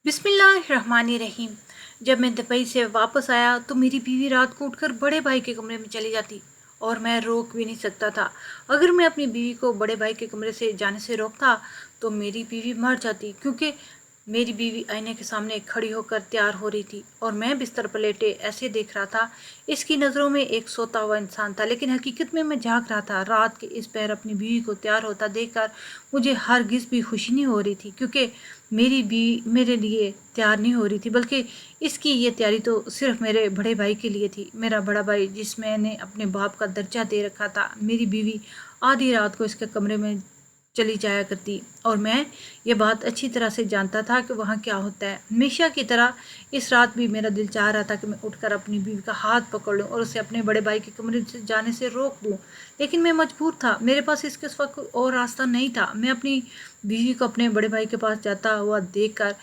बिस्मिल्लाहिर्रहमानिर्रहीम। जब मैं दुबई से वापस आया तो मेरी बीवी रात को उठकर बड़े भाई के कमरे में चली जाती और मैं रोक भी नहीं सकता था। अगर मैं अपनी बीवी को बड़े भाई के कमरे से जाने से रोकता तो मेरी बीवी मर जाती, क्योंकि मेरी बीवी आईने के सामने खड़ी होकर तैयार हो रही थी और मैं बिस्तर पर लेटे ऐसे देख रहा था। इसकी नज़रों में एक सोता हुआ इंसान था, लेकिन हकीकत में मैं जाग रहा था। रात के इस पहर अपनी बीवी को तैयार होता देखकर मुझे हरगिज़ भी खुशी नहीं हो रही थी, क्योंकि मेरी बीवी मेरे लिए तैयार नहीं हो रही थी, बल्कि इसकी ये तैयारी तो सिर्फ मेरे बड़े भाई के लिए थी। मेरा बड़ा भाई, जिस मैंने अपने बाप का दर्जा दे रखा था, मेरी बीवी आधी रात को इसके कमरे में चली जाया करती और मैं ये बात अच्छी तरह से जानता था कि वहाँ क्या होता है। हमेशा की तरह इस रात भी मेरा दिल चाह रहा था कि मैं उठकर अपनी बीवी का हाथ पकड़ लूँ और उसे अपने बड़े भाई के कमरे से जाने से रोक दूँ, लेकिन मैं मजबूर था। मेरे पास इसके सिवा कोई और रास्ता नहीं था। मैं अपनी बीवी को अपने बड़े भाई के पास जाता हुआ देखकर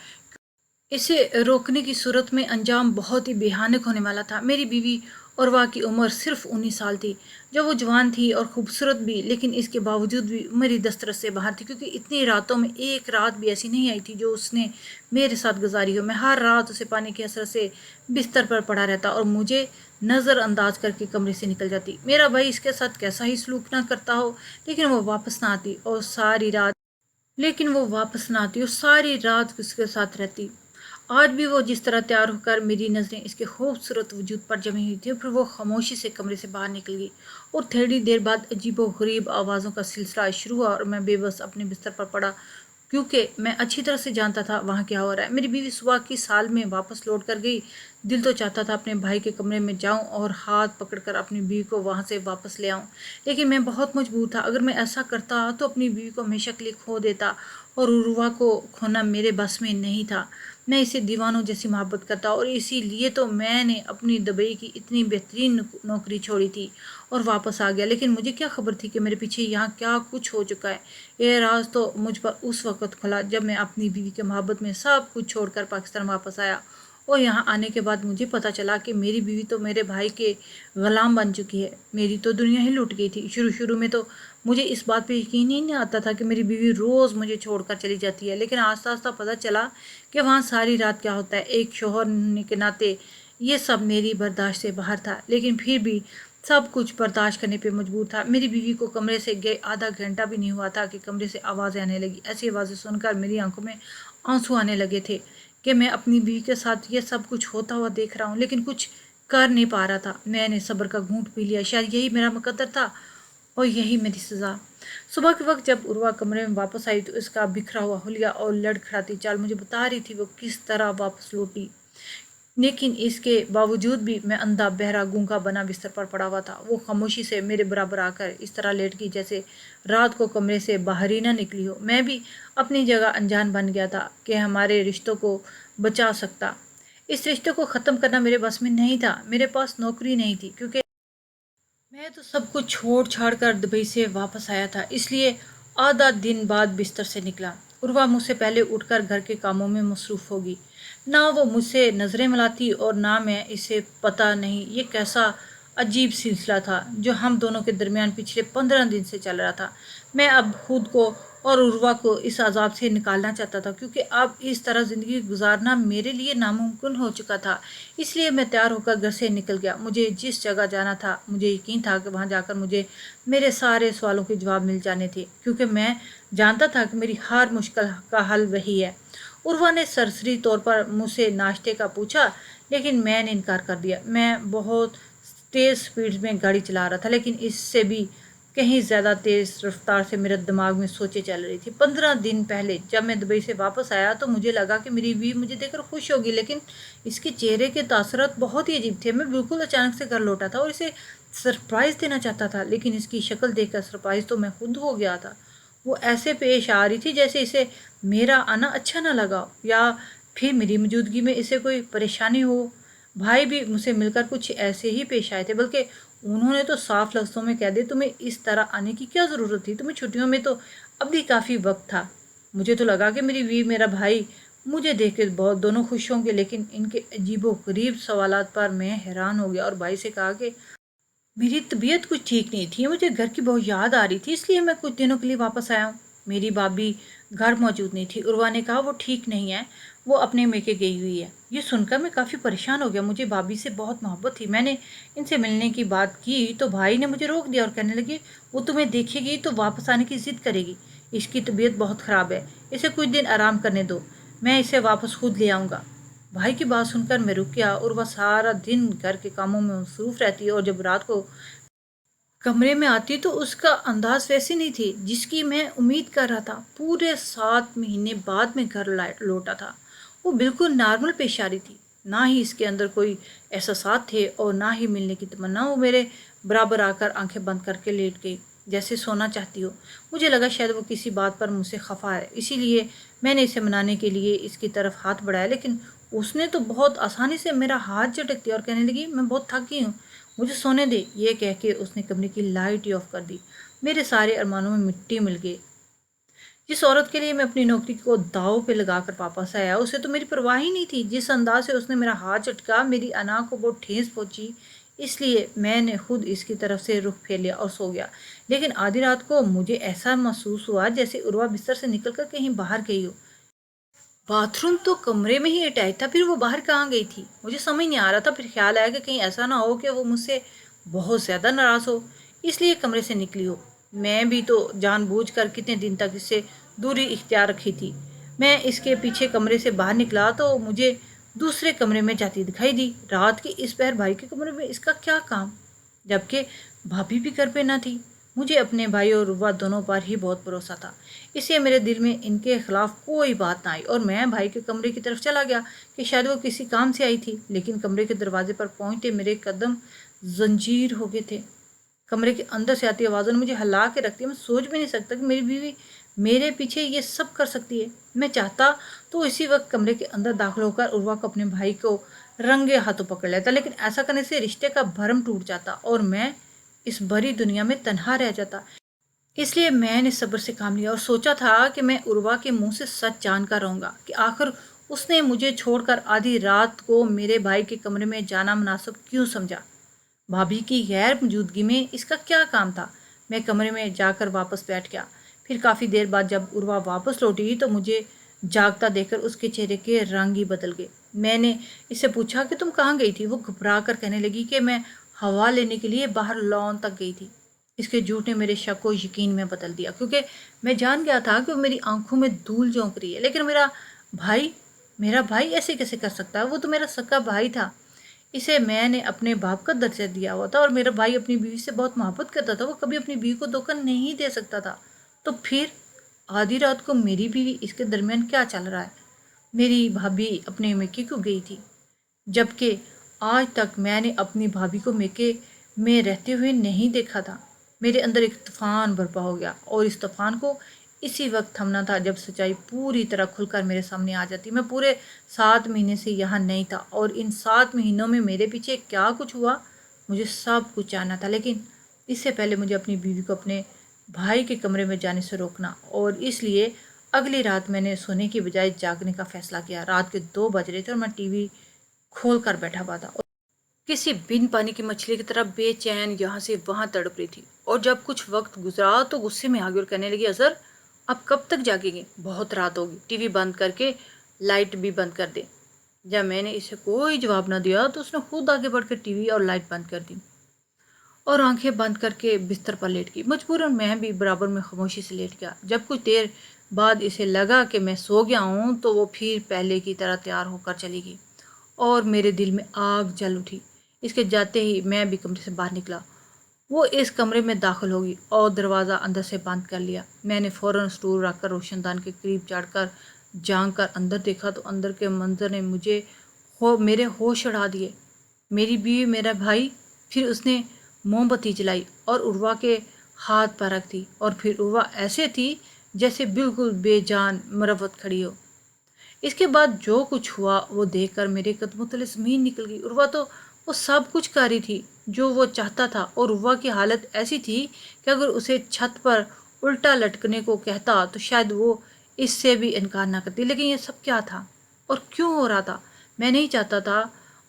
इसे रोकने की सूरत में अंजाम बहुत ही भयानक होने वाला था। मेरी बीवी उर्वा की उम्र सिर्फ 19 साल थी। जब वो जवान थी और खूबसूरत भी, लेकिन इसके बावजूद भी मेरी दस्तरस से बाहर थी, क्योंकि इतनी रातों में एक रात भी ऐसी नहीं आई थी जो उसने मेरे साथ गुजारी हो। मैं हर रात उसे पाने की हसरत से बिस्तर पर पड़ा रहता और मुझे नज़रअंदाज करके कमरे से निकल जाती। मेरा भाई इसके साथ कैसा ही सलूक ना करता हो, लेकिन वो वापस ना आती और सारी रात उसके साथ रहती। आज भी वो जिस तरह तैयार होकर मेरी नज़रें इसके खूबसूरत वजूद पर जमी हुई थी, फिर वो खामोशी से कमरे से बाहर निकल गई और थोड़ी देर बाद अजीबो गरीब आवाज़ों का सिलसिला शुरू हुआ और मैं बेबस अपने बिस्तर पर पड़ा, क्योंकि मैं अच्छी तरह से जानता था वहाँ क्या हो रहा है। मेरी बीवी सुबह की साल में वापस लौट कर गई। दिल तो चाहता था अपने भाई के कमरे में जाऊं और हाथ पकड़कर अपनी बीवी को वहाँ से वापस ले आऊं, लेकिन मैं बहुत मजबूर था। अगर मैं ऐसा करता तो अपनी बीवी को हमेशा के लिए खो देता और उर्वा को खोना मेरे बस में नहीं था। मैं इसे दीवानों जैसी मोहब्बत करता और इसीलिए तो मैंने अपनी दुबई की इतनी बेहतरीन नौकरी छोड़ी थी और वापस आ गया। लेकिन मुझे क्या खबर थी कि मेरे पीछे यहाँ क्या कुछ हो चुका है। ये राज तो मुझ पर उस वक़्त खुला जब मैं अपनी बीवी के मोहब्बत में सब कुछ छोड़कर पाकिस्तान वापस आया, और यहाँ आने के बाद मुझे पता चला कि मेरी बीवी तो मेरे भाई के ग़ुलाम बन चुकी है। मेरी तो दुनिया ही लुट गई थी। शुरू शुरू में तो मुझे इस बात पे यकीन ही नहीं आता था कि मेरी बीवी रोज़ मुझे छोड़कर चली जाती है, लेकिन आहिस्ता आहिस्ता पता चला कि वहाँ सारी रात क्या होता है। एक शौहर होने के नाते ये सब मेरी बर्दाश्त से बाहर था, लेकिन फिर भी सब कुछ बर्दाश्त करने पे मजबूर था। मेरी बीवी को कमरे से गए आधा घंटा भी नहीं हुआ था कि कमरे से आवाज़ें आने लगी। ऐसी आवाज़ें सुनकर मेरी आंखों में आंसू आने लगे थे कि मैं अपनी बीवी के साथ ये सब कुछ होता हुआ देख रहा हूँ, लेकिन कुछ कर नहीं पा रहा था। मैंने सब्र का घूंट पी लिया। शायद यही मेरा मुकद्दर था और यही मेरी सज़ा। सुबह के वक्त जब उर्वा कमरे में वापस आई तो इसका बिखरा हुआ हुलिया और लड़खड़ाती चाल मुझे बता रही थी वो किस तरह वापस लौटी। लेकिन इसके बावजूद भी मैं अंधा बहरा गूंगा बना बिस्तर पर पड़ा हुआ था। वो खामोशी से मेरे बराबर आकर इस तरह लेट गई जैसे रात को कमरे से बाहर ही ना निकली हो। मैं भी अपनी जगह अनजान बन गया था कि हमारे रिश्तों को बचा सकता। इस रिश्ते को ख़त्म करना मेरे बस में नहीं था। मेरे पास नौकरी नहीं थी, क्योंकि मैं तो सब कुछ छोड़ छाड़ कर दुबई से वापस आया था, इसलिए आधा दिन बाद बिस्तर से निकला। उर्वा मुझसे पहले उठकर घर के कामों में मसरूफ़ होगी। ना वो मुझसे नज़रें मिलाती और ना मैं इसे। पता नहीं ये कैसा अजीब सिलसिला था जो हम दोनों के दरमियान पिछले 15 दिन से चल रहा था। मैं अब खुद को और उर्वा को इस अजाब से निकालना चाहता था, क्योंकि अब इस तरह ज़िंदगी गुजारना मेरे लिए नामुमकिन हो चुका था। इसलिए मैं तैयार होकर घर से निकल गया। मुझे जिस जगह जाना था मुझे यकीन था कि वहाँ जाकर मुझे मेरे सारे सवालों के जवाब मिल जाने थे, क्योंकि मैं जानता था कि मेरी हर मुश्किल का हल वही है। उर्वा ने सरसरी तौर पर मुझसे नाश्ते का पूछा, लेकिन मैंने इनकार कर दिया। मैं बहुत तेज़ स्पीड में गाड़ी चला रहा था, लेकिन इससे भी कहीं ज़्यादा तेज़ रफ्तार से मेरे दिमाग में सोचें चल रही थी। 15 दिन पहले जब मैं दुबई से वापस आया तो मुझे लगा कि मेरी बीवी मुझे देखकर खुश होगी, लेकिन इसके चेहरे के तासुरात बहुत ही अजीब थे। मैं बिल्कुल अचानक से घर लौटा था और इसे सरप्राइज़ देना चाहता था, लेकिन इसकी शक्ल देखकर सरप्राइज़ तो मैं खुद हो गया था। वो ऐसे पेश आ रही थी जैसे इसे मेरा आना अच्छा ना लगा हो, या फिर मेरी मौजूदगी में इसे कोई परेशानी हो। भाई भी मुझसे मिलकर कुछ ऐसे ही पेश आए थे, बल्कि उन्होंने तो साफ लफ्ज़ों में कह दिया, तुम्हें इस तरह आने की क्या ज़रूरत थी, तुम्हें छुट्टियों में तो अब भी काफ़ी वक्त था। मुझे तो लगा कि मेरी बीवी मेरा भाई मुझे देख के बहुत दोनों खुश होंगे, लेकिन इनके अजीबो गरीब सवालात पर मैं हैरान हो गया और भाई से कहा कि मेरी तबीयत कुछ ठीक नहीं थी, मुझे घर की बहुत याद आ रही थी, इसलिए मैं कुछ दिनों के लिए वापस आया हूँ। मेरी भाभी घर मौजूद नहीं थी। उर्वा ने कहा वो ठीक नहीं है, वो अपने मेके गई हुई है। ये सुनकर मैं काफ़ी परेशान हो गया। मुझे भाभी से बहुत मोहब्बत थी। मैंने इनसे मिलने की बात की तो भाई ने मुझे रोक दिया और कहने लगे वो तुम्हें देखेगी तो वापस आने की ज़िद करेगी। इसकी तबीयत बहुत ख़राब है, इसे कुछ दिन आराम करने दो, मैं इसे वापस खुद ले आऊँगा। भाई की बात सुनकर मैं रुक गया। उर्वा सारा दिन घर के कामों में मसरूफ़ रहती है और जब रात को कमरे में आती तो उसका अंदाज वैसी नहीं थी जिसकी मैं उम्मीद कर रहा था। पूरे 7 महीने बाद में घर लौटा था। वो बिल्कुल नॉर्मल पेश आ रही थी, ना ही इसके अंदर कोई एहसासात थे और ना ही मिलने की तमन्ना। वो मेरे बराबर आकर आंखें बंद करके लेट गई जैसे सोना चाहती हो। मुझे लगा शायद वो किसी बात पर मुझसे खफा है, इसीलिए मैंने इसे मनाने के लिए इसकी तरफ हाथ बढ़ाया, लेकिन उसने तो बहुत आसानी से मेरा हाथ झटक दिया और कहने लगी मैं बहुत थक गई हूँ, मुझे सोने दे। ये कह के उसने कमरे की लाइट ही ऑफ कर दी। मेरे सारे अरमानों में मिट्टी मिल गई। जिस औरत के लिए मैं अपनी नौकरी को दांव पे लगाकर वापस आया, उसे तो मेरी परवाह ही नहीं थी। जिस अंदाज से उसने मेरा हाथ झटका, मेरी अना को बहुत ठेस पहुंची। इसलिए मैंने खुद इसकी तरफ से रुख फेर लिया और सो गया। लेकिन आधी रात को मुझे ऐसा महसूस हुआ जैसे उर्वा बिस्तर से निकलकर कहीं बाहर गई हो। बाथरूम तो कमरे में ही अटैच था, फिर वो बाहर कहाँ गई थी मुझे समझ नहीं आ रहा था। फिर ख्याल आया कि कहीं ऐसा ना हो कि वो मुझसे बहुत ज़्यादा नाराज़ हो, इसलिए कमरे से निकली हो। मैं भी तो जानबूझकर कितने दिन तक इससे दूरी इख्तियार रखी थी। मैं इसके पीछे कमरे से बाहर निकला तो मुझे दूसरे कमरे में जाती दिखाई दी। रात के इस पहर भाई के कमरे में इसका क्या काम, जबकि भाभी भी घर पे ना थी। मुझे अपने भाई और रुबा दोनों पर ही बहुत भरोसा था, इसलिए मेरे दिल में इनके खिलाफ कोई बात ना आई और मैं भाई के कमरे की तरफ चला गया कि शायद वो किसी काम से आई थी। लेकिन कमरे के दरवाजे पर पहुंचते मेरे कदम जंजीर हो गए थे। कमरे के अंदर से आती आवाज़ों ने मुझे हिला के रख दिया। मैं सोच भी नहीं सकता कि मेरी बीवी मेरे पीछे ये सब कर सकती है। मैं चाहता तो इसी वक्त कमरे के अंदर दाखिल होकर उर्वा को अपने भाई को रंगे हाथों पकड़ लेता, लेकिन ऐसा करने से रिश्ते का भरम टूट जाता और मैं इस भरी दुनिया में तन्हा रह जाता। इसलिए मैंने सब्र से काम लिया और सोचा था कि मैं उर्वा के मुंह से सच जान कर रहूँगा कि आखिर उसने मुझे छोड़कर आधी रात को मेरे भाई के कमरे में जाना मुनासिब क्यों समझा। भाभी की गैर मौजूदगी में इसका क्या काम था। मैं कमरे में जाकर वापस बैठ गया। फिर काफ़ी देर बाद जब उर्वा वापस लौटी तो मुझे जागता देखकर उसके चेहरे के रंग ही बदल गए। मैंने इससे पूछा कि तुम कहाँ गई थी। वो घबरा कर कहने लगी कि मैं हवा लेने के लिए बाहर लॉन तक गई थी। इसके झूठ ने मेरे शक को यकीन में बदल दिया, क्योंकि मैं जान गया था कि वो मेरी आंखों में धूल झोंक रही है। लेकिन भाई मेरा भाई ऐसे कैसे कर सकता है, वो तो मेरा सक्का भाई था। इसे मैंने अपने बाप का दर्जा दिया हुआ था और मेरा भाई अपनी बीवी से बहुत मोहब्बत करता था। वो कभी अपनी बीवी को धोखा नहीं दे सकता था। तो फिर आधी रात को मेरी बीवी इसके दरमियान क्या चल रहा है। मेरी भाभी अपने मेके क्यों गई थी, जबकि आज तक मैंने अपनी भाभी को मेके में रहते हुए नहीं देखा था। मेरे अंदर एक तूफान बर्पा हो गया और इस तूफान को इसी वक्त थमना था जब सच्चाई पूरी तरह खुलकर मेरे सामने आ जाती। मैं पूरे 7 महीने से यहाँ नहीं था और इन 7 महीनों में मेरे पीछे क्या कुछ हुआ मुझे सब कुछ जानना था। लेकिन इससे पहले मुझे अपनी बीवी को अपने भाई के कमरे में जाने से रोकना, और इसलिए अगली रात मैंने सोने की बजाय जागने का फैसला किया। रात के 2 बज रहे थे और मैं टीवी खोल कर बैठा हुआ था, किसी बिन पानी की मछली की तरह बेचैन यहाँ से वहाँ तड़प रही थी। और जब कुछ वक्त गुजरा तो गुस्से में आ गई और कहने लगी अजहर अब कब तक जागेंगे, बहुत रात होगी, टीवी बंद करके लाइट भी बंद कर दे। जब मैंने इसे कोई जवाब न दिया तो उसने खुद आगे बढ़कर टीवी और लाइट बंद कर दी और आंखें बंद करके बिस्तर पर लेट गई। मजबूरन मैं भी बराबर में खामोशी से लेट गया। जब कुछ देर बाद इसे लगा कि मैं सो गया हूँ तो वो फिर पहले की तरह तैयार होकर चली गई और मेरे दिल में आग जल उठी। इसके जाते ही मैं भी कमरे से बाहर निकला। वो इस कमरे में दाखिल होगी और दरवाज़ा अंदर से बंद कर लिया। मैंने फ़ौरन स्टूल रखकर रोशनदान के करीब चढ़कर झांक कर अंदर देखा तो अंदर के मंजर ने मेरे होश उड़ा दिए। मेरी बीवी, मेरा भाई। फिर उसने मोमबत्ती जलाई और उर्वा के हाथ पर रख दी और फिर उर्वा ऐसे थी जैसे बिल्कुल बेजान मरवत खड़ी हो। इसके बाद जो कुछ हुआ वो देखकर मेरे कदमों तले ज़मीन निकल गई। उर्वा तो वो सब कुछ कर रही थी जो वो चाहता था और उर्वा की हालत ऐसी थी कि अगर उसे छत पर उल्टा लटकने को कहता तो शायद वो इससे भी इनकार ना करती। लेकिन ये सब क्या था और क्यों हो रहा था मैं नहीं चाहता था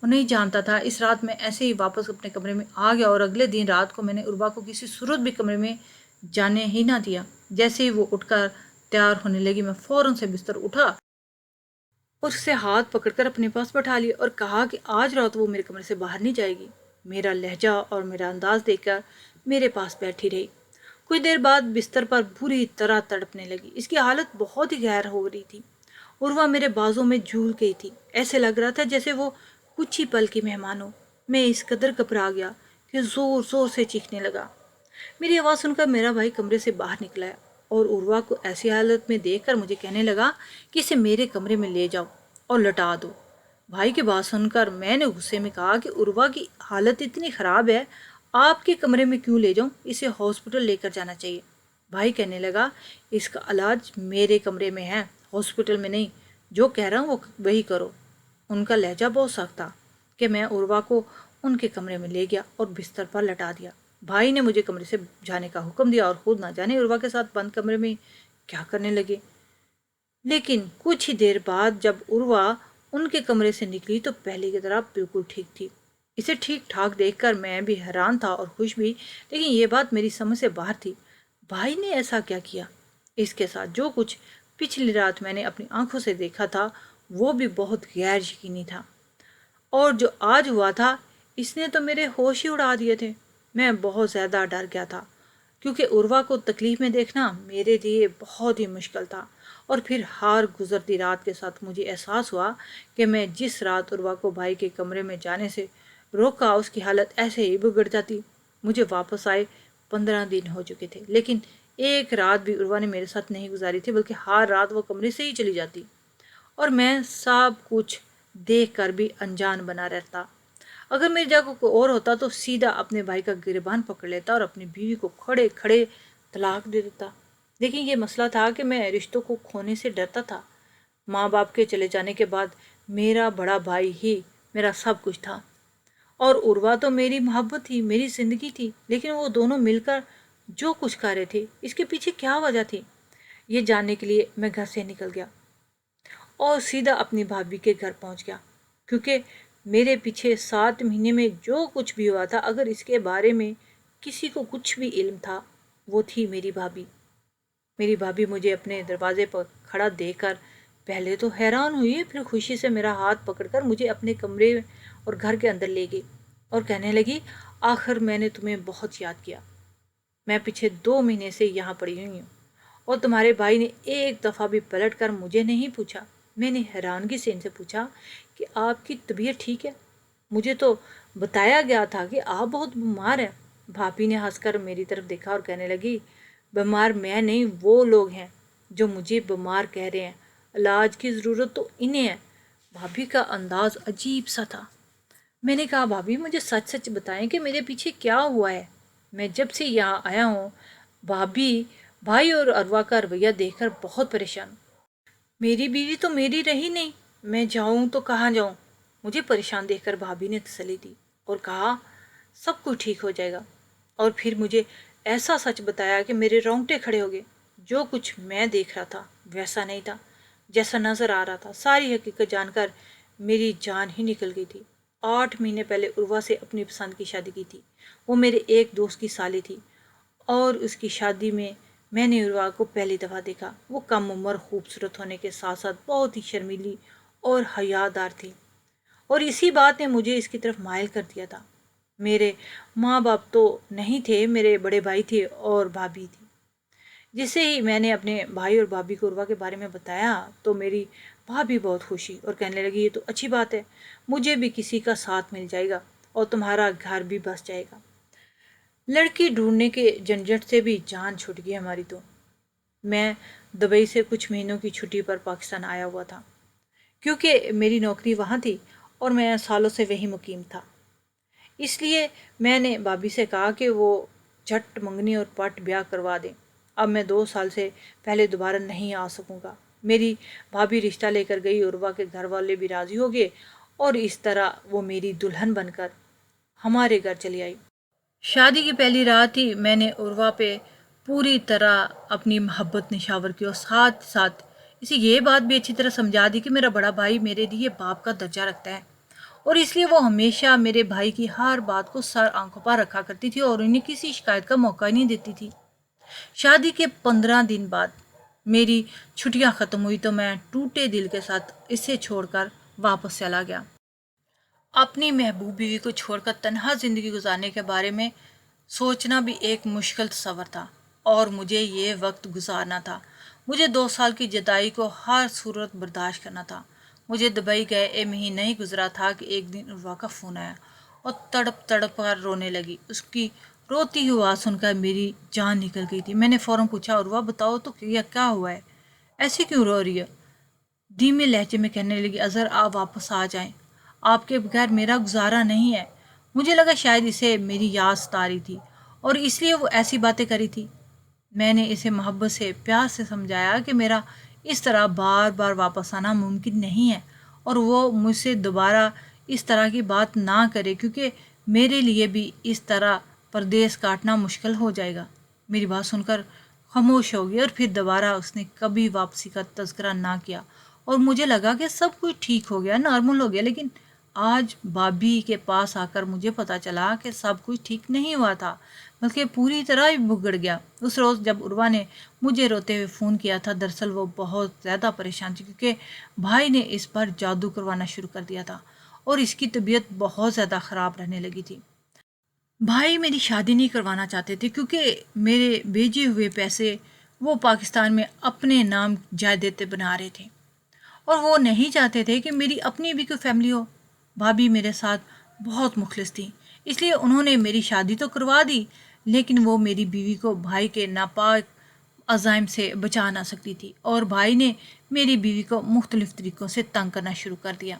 और नहीं जानता था। इस रात मैं ऐसे ही वापस अपने कमरे में आ गया और अगले दिन रात को मैंने उर्वा को किसी सूरत भी कमरे में जाने ही ना दिया। जैसे ही वो उठकर तैयार होने लगी, मैं फौरन से बिस्तर उठा और उससे हाथ पकड़कर अपने पास बैठा लिया और कहा कि आज रात वो मेरे कमरे से बाहर नहीं जाएगी। मेरा लहजा और मेरा अंदाज देखकर मेरे पास बैठी रही। कुछ देर बाद बिस्तर पर बुरी तरह तड़पने लगी। इसकी हालत बहुत ही गैर हो रही थी। उर्वा मेरे बाजों में झूल गई थी। ऐसे लग रहा था जैसे वो कुछ ही पल की मेहमान हो। मैं इस कदर घबरा गया कि जोर जोर से चीखने लगा। मेरी आवाज़ सुनकर मेरा भाई कमरे से बाहर निकला और उर्वा को ऐसी हालत में देखकर मुझे कहने लगा कि इसे मेरे कमरे में ले जाओ और लटा दो। भाई की बात सुनकर मैंने गुस्से में कहा कि उर्वा की हालत इतनी ख़राब है, आपके कमरे में क्यों ले जाऊं, इसे हॉस्पिटल लेकर जाना चाहिए। भाई कहने लगा इसका इलाज मेरे कमरे में है, हॉस्पिटल में नहीं। जो कह रहा हूँ वो वही करो। उनका लहजा बहुत सख्त था कि मैं उर्वा को उनके कमरे में ले गया और बिस्तर पर लटा दिया। भाई ने मुझे कमरे से जाने का हुक्म दिया और खुद ना जाने उर्वा के साथ बंद कमरे में क्या करने लगे। लेकिन कुछ ही देर बाद जब उर्वा उनके कमरे से निकली तो पहले की तरह बिल्कुल ठीक थी। इसे ठीक ठाक देखकर मैं भी हैरान था और खुश भी, लेकिन ये बात मेरी समझ से बाहर थी। भाई ने ऐसा क्या किया? इसके साथ जो कुछ पिछली रात मैंने अपनी आंखों से देखा था वो भी बहुत गैर यकीनी था, और जो आज हुआ था इसने तो मेरे होश ही उड़ा दिए थे। मैं बहुत ज़्यादा डर गया था क्योंकि उर्वा को तकलीफ़ में देखना मेरे लिए बहुत ही मुश्किल था। और फिर हर गुजरती रात के साथ मुझे एहसास हुआ कि मैं जिस रात उर्वा को भाई के कमरे में जाने से रोका उसकी हालत ऐसे ही बिगड़ जाती। मुझे वापस आए 15 दिन हो चुके थे, लेकिन एक रात भी उर्वा ने मेरे साथ नहीं गुजारी थी, बल्कि हर रात वो कमरे से ही चली जाती और मैं सब कुछ देख कर भी अनजान बना रहता। अगर मेरी जगह कोई और होता तो सीधा अपने भाई का गिरबान पकड़ लेता और अपनी बीवी को खड़े खड़े तलाक दे देता। लेकिन ये मसला था कि मैं रिश्तों को खोने से डरता था। माँ बाप के चले जाने के बाद मेरा बड़ा भाई ही मेरा सब कुछ था और उर्वा तो मेरी मोहब्बत थी, मेरी ज़िंदगी थी। लेकिन वो दोनों मिलकर जो कुछ कर रहे थे इसके पीछे क्या वजह थी, ये जानने के लिए मैं घर से निकल गया और सीधा अपनी भाभी के घर पहुंच गया, क्योंकि मेरे पीछे 7 महीने में जो कुछ भी हुआ था, अगर इसके बारे में किसी को कुछ भी इल्म था वो थी मेरी भाभी। मेरी भाभी मुझे अपने दरवाजे पर खड़ा देखकर पहले तो हैरान हुई, फिर खुशी से मेरा हाथ पकड़कर मुझे अपने कमरे और घर के अंदर ले गई और कहने लगी आखिर मैंने तुम्हें बहुत याद किया। मैं पीछे 2 महीने से यहाँ पड़ी हुई हूँ और तुम्हारे भाई ने एक दफ़ा भी पलट कर मुझे नहीं पूछा। मैंने हैरानगी से इनसे पूछा कि आपकी तबीयत ठीक है? मुझे तो बताया गया था कि आप बहुत बीमार हैं। भाभी ने हंसकर मेरी तरफ देखा और कहने लगी बीमार मैं नहीं, वो लोग हैं जो मुझे बीमार कह रहे हैं। इलाज की ज़रूरत तो इन्हें है। भाभी का अंदाज अजीब सा था। मैंने कहा भाभी मुझे सच सच बताएं कि मेरे पीछे क्या हुआ है। मैं जब से यहाँ आया हूँ भाभी भाई और अरवा का रवैया देखकर बहुत परेशान। मेरी बीवी तो मेरी रही नहीं, मैं जाऊं तो कहाँ जाऊं। मुझे परेशान देखकर भाभी ने तसल्ली दी और कहा सब कुछ ठीक हो जाएगा। और फिर मुझे ऐसा सच बताया कि मेरे रोंगटे खड़े हो गए। जो कुछ मैं देख रहा था वैसा नहीं था जैसा नज़र आ रहा था। सारी हकीकत जानकर मेरी जान ही निकल गई थी। 8 महीने पहले उर्वा से अपनी पसंद की शादी की थी। वो मेरे एक दोस्त की साली थी और उसकी शादी में मैंने उर्वा को पहली दफ़ा देखा। वो कम उम्र खूबसूरत होने के साथ साथ बहुत ही शर्मीली और हयादार थी और इसी बात ने मुझे इसकी तरफ माइल कर दिया था। मेरे माँ बाप तो नहीं थे, मेरे बड़े भाई थे और भाभी थी। जिसे ही मैंने अपने भाई और भाभी को उर्वा के बारे में बताया तो मेरी भाभी बहुत खुशी और कहने लगी ये तो अच्छी बात है, मुझे भी किसी का साथ मिल जाएगा और तुम्हारा घर भी बस जाएगा। लड़की ढूंढने के झंझट से भी जान छूट गई हमारी तो। मैं दुबई से कुछ महीनों की छुट्टी पर पाकिस्तान आया हुआ था क्योंकि मेरी नौकरी वहाँ थी और मैं सालों से वहीं मुकीम था। इसलिए मैंने भाभी से कहा कि वो झट मंगनी और पट ब्याह करवा दें। अब मैं 2 साल से पहले दोबारा नहीं आ सकूँगा। मेरी भाभी रिश्ता लेकर गई, उर्वा के घर वाले भी राज़ी हो गए और इस तरह वो मेरी दुल्हन बनकर हमारे घर चली आई। शादी की पहली रात ही मैंने उर्वा पे पूरी तरह अपनी मोहब्बत निछावर की और साथ साथ इसे ये बात भी अच्छी तरह समझा दी कि मेरा बड़ा भाई मेरे लिए बाप का दर्जा रखता है और इसलिए वो हमेशा मेरे भाई की हर बात को सर आंखों पर रखा करती थी और उन्हें किसी शिकायत का मौका ही नहीं देती थी। शादी के 15 दिन बाद میری چھٹیاں ختم ہوئی تو میں ٹوٹے دل کے ساتھ اسے چھوڑ کر واپس چلا گیا۔ اپنی محبوب بیوی کو چھوڑ کر تنہا زندگی گزارنے کے بارے میں سوچنا بھی ایک مشکل تصور تھا، اور مجھے یہ وقت گزارنا تھا۔ مجھے 2 سال کی جدائی کو ہر صورت برداشت کرنا تھا۔ مجھے دبئی گئے ایک مہینہ ہی گزرا تھا کہ ایک دن عروہ کا فون آیا اور تڑپ تڑپ کر رونے لگی۔ اس کی روتی ہوئی آواز سن کر میری جان نکل گئی تھی۔ میں نے فوراً پوچھا، عروہ بتاؤ تو کیا ہوا ہے؟ ایسی کیوں رو رہی ہے؟ دھیمے لہجے میں کہنے لگی، اظہر آپ واپس آ جائیں، آپ کے بغیر میرا گزارا نہیں ہے۔ مجھے لگا شاید اسے میری یاد ستا رہی تھی اور اس لیے وہ ایسی باتیں کری تھی۔ میں نے اسے محبت سے پیار سے سمجھایا کہ میرا اس طرح بار بار واپس آنا ممکن نہیں ہے اور وہ مجھ سے دوبارہ اس طرح کی بات نہ کرے، کیونکہ میرے لیے بھی اس طرح پردیس کاٹنا مشکل ہو جائے گا۔ میری بات سن کر خاموش ہو گئی اور پھر دوبارہ اس نے کبھی واپسی کا تذکرہ نہ کیا، اور مجھے لگا کہ سب کچھ ٹھیک ہو گیا، نارمل ہو گیا۔ لیکن آج بھابھی کے پاس آ کر مجھے پتا چلا کہ سب کچھ ٹھیک نہیں ہوا تھا، بلکہ پوری طرح ہی بگڑ گیا۔ اس روز جب عروہ نے مجھے روتے ہوئے فون کیا تھا، دراصل وہ بہت زیادہ پریشان تھی، کیونکہ بھائی نے اس پر جادو کروانا شروع کر دیا تھا اور اس کی طبیعت بہت زیادہ خراب رہنے لگی تھی۔ بھائی میری شادی نہیں کروانا چاہتے تھے کیونکہ میرے بھیجے ہوئے پیسے وہ پاکستان میں اپنے نام جائیدادیں بنا رہے تھے، اور وہ نہیں چاہتے تھے کہ میری اپنی بھی کوئی فیملی ہو۔ بھابھی میرے ساتھ بہت مخلص تھی، اس لیے انہوں نے میری شادی تو کروا دی، لیکن وہ میری بیوی کو بھائی کے ناپاک عزائم سے بچا نہ سکتی تھی، اور بھائی نے میری بیوی کو مختلف طریقوں سے تنگ کرنا شروع کر دیا۔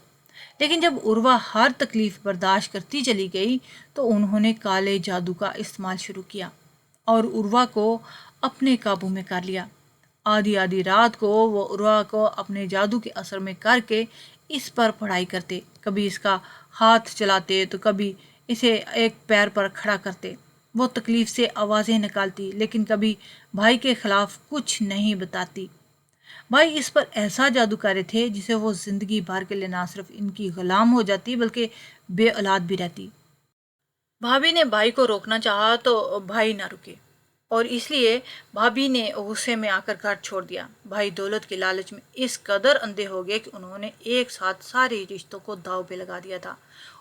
لیکن جب عروہ ہر تکلیف برداشت کرتی چلی گئی تو انہوں نے کالے جادو کا استعمال شروع کیا اور عروہ کو اپنے قابو میں کر لیا۔ آدھی آدھی رات کو وہ عروہ کو اپنے جادو کے اثر میں کر کے اس پر پڑھائی کرتے، کبھی اس کا ہاتھ چلاتے تو کبھی اسے ایک پیر پر کھڑا کرتے۔ وہ تکلیف سے آوازیں نکالتی لیکن کبھی بھائی کے خلاف کچھ نہیں بتاتی۔ بھائی اس پر ایسا جادو کرے تھے جسے وہ زندگی بھر کے لیے نہ صرف ان کی غلام ہو جاتی بلکہ بے اولاد بھی رہتی۔ بھابھی نے بھائی کو روکنا چاہا تو بھائی نہ رکے، اور اس لیے بھابھی نے غصے میں آ کر گھر چھوڑ دیا۔ بھائی دولت کے لالچ میں اس قدر اندھے ہو گئے کہ انہوں نے ایک ساتھ سارے رشتوں کو داؤ پہ لگا دیا تھا۔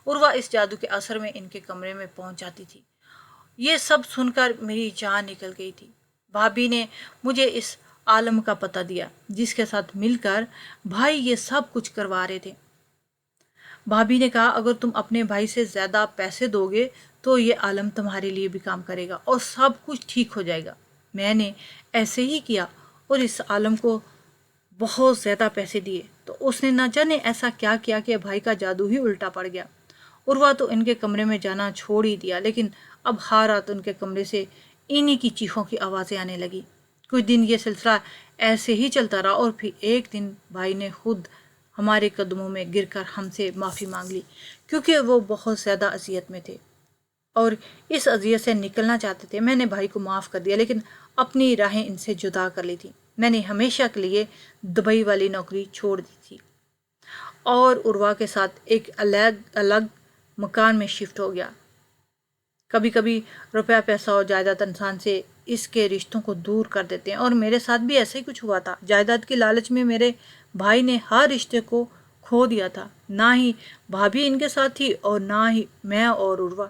عروہ اس جادو کے اثر میں ان کے کمرے میں پہنچ جاتی تھی۔ یہ سب سن کر میری جان نکل گئی تھی۔ بھابھی نے مجھے اس عالم کا پتہ دیا جس کے ساتھ مل کر بھائی یہ سب کچھ کروا رہے تھے۔ بھابھی نے کہا، اگر تم اپنے بھائی سے زیادہ پیسے دو گے تو یہ عالم تمہارے لیے بھی کام کرے گا اور سب کچھ ٹھیک ہو جائے گا۔ میں نے ایسے ہی کیا اور اس عالم کو بہت زیادہ پیسے دیے تو اس نے نہ جانے ایسا کیا کیا کہ بھائی کا جادو ہی الٹا پڑ گیا۔ عروہ تو ان کے کمرے میں جانا چھوڑ ہی دیا، لیکن اب ہر رات ان کے کمرے سے انہی کی چیخوں کی آوازیں آنے لگی۔ کچھ دن یہ سلسلہ ایسے ہی چلتا رہا اور پھر ایک دن بھائی نے خود ہمارے قدموں میں گر کر ہم سے معافی مانگ لی، کیونکہ وہ بہت زیادہ اذیت میں تھے اور اس اذیت سے نکلنا چاہتے تھے۔ میں نے بھائی کو معاف کر دیا، لیکن اپنی راہیں ان سے جدا کر لی تھی۔ میں نے ہمیشہ کے لیے دبئی والی نوکری چھوڑ دی تھی اور عروہ کے ساتھ ایک الگ مکان میں شفٹ ہو گیا۔ کبھی کبھی روپیہ پیسہ اور جائیداد انسان سے اس کے رشتوں کو دور کر دیتے ہیں، اور میرے ساتھ بھی ایسا ہی کچھ ہوا تھا۔ جائیداد کی لالچ میں میرے بھائی نے ہر رشتے کو کھو دیا تھا، نہ ہی بھابھی ان کے ساتھ تھی اور نہ ہی میں اور عروہ۔